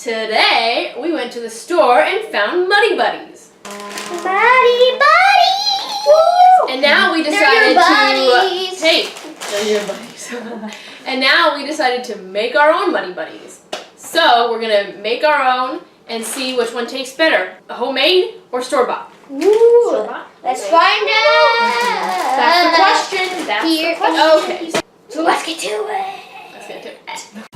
Today, we went to the store and found Muddy Buddies. Buddy Buddies! Woo! And now we decided to... Hey, they're your buddies. And now we decided to make our own Muddy Buddies. So, we're going to make our own and see which one tastes better. Homemade or store-bought? Ooh, let's find out. That's the question. That's the question. Okay. So let's get to it. Let's get to it.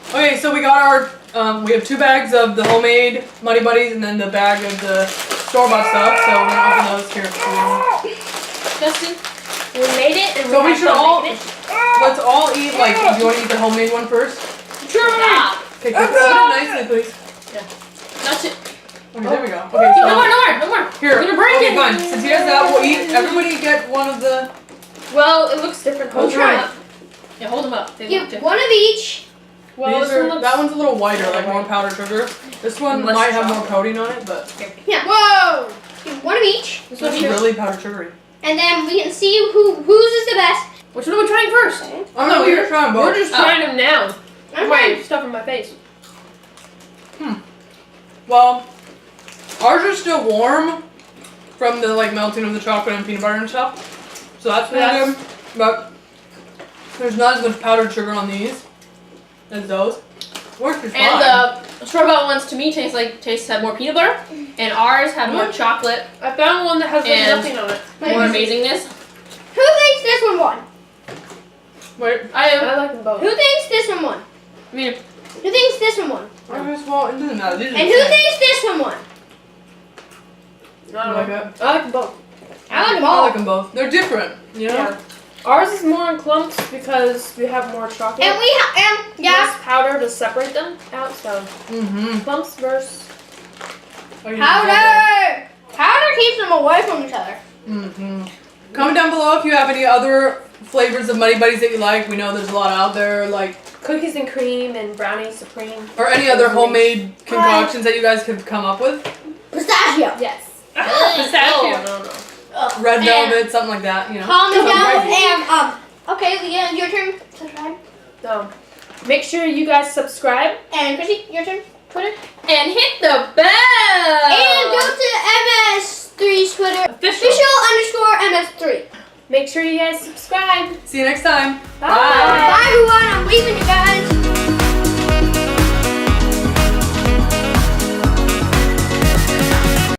Okay, so we got our, we have 2 bags of the homemade Muddy Buddies and then the bag of the store-bought stuff, so we're gonna open those here. Justin, we made it and So we have should fun all, making it. let's all eat, like, do you want to eat the homemade one first? Sure. Yeah. Okay, cut it nicely, please. That's it. Okay, there we go. Okay, so. No more. Here, You're gonna break okay, it. fine. Since he has that, we'll eat, everybody get one of the. Well, it looks different. Hold Hold them them up. Yeah, hold them up. They look Give different. one of each. Well, These this one are, looks... that one's a little whiter, like more powdered sugar. This one Less might have more chocolate. coating on it, but Yeah. Whoa! Give one of each. This it's one's really powdered sugary. And then we can see whose is the best. Which one are we trying first? Oh no, we're trying both. We're just trying them now. I'm Wait, fine. stuff in my face. Well, ours are still warm from the like melting of the chocolate and peanut butter and stuff. So that's pretty good. But there's not as much powdered sugar on these as those. Works is fine. And the store-bought ones to me have more peanut butter, and ours have more chocolate. I found one that has like And- nothing on it. More amazingness. Who thinks this one won? Wait, I like them both. Who thinks this one won? I mean, Who thinks this one won? well, it doesn't matter. These are And the who same. thinks this one won? You like that? I like them both. I like them I all. like them both. They're different, you know? Yeah. Ours is more in clumps because we have more chocolate. And we less powder to separate them out. So Mm-hmm. clumps versus. powder. Powder keeps them away from each other. Mm-hmm. Comment down below if you have any other flavors of Muddy Buddies that you like. We know there's a lot out there, like, Cookies and cream and brownie supreme. or any other homemade concoctions that you guys could come up with. Pistachio. Yes. pistachio. No. Red And velvet, something like that, you know. Comment Something down crazy. and okay, Leanne, your turn. Subscribe. No. Make sure you guys subscribe. And Kristi, your turn. Twitter. And hit the bell. And go to MS3's Twitter. Official_MS3. Make sure you guys subscribe. See you next time. Bye. Bye everyone. I'm leaving you guys.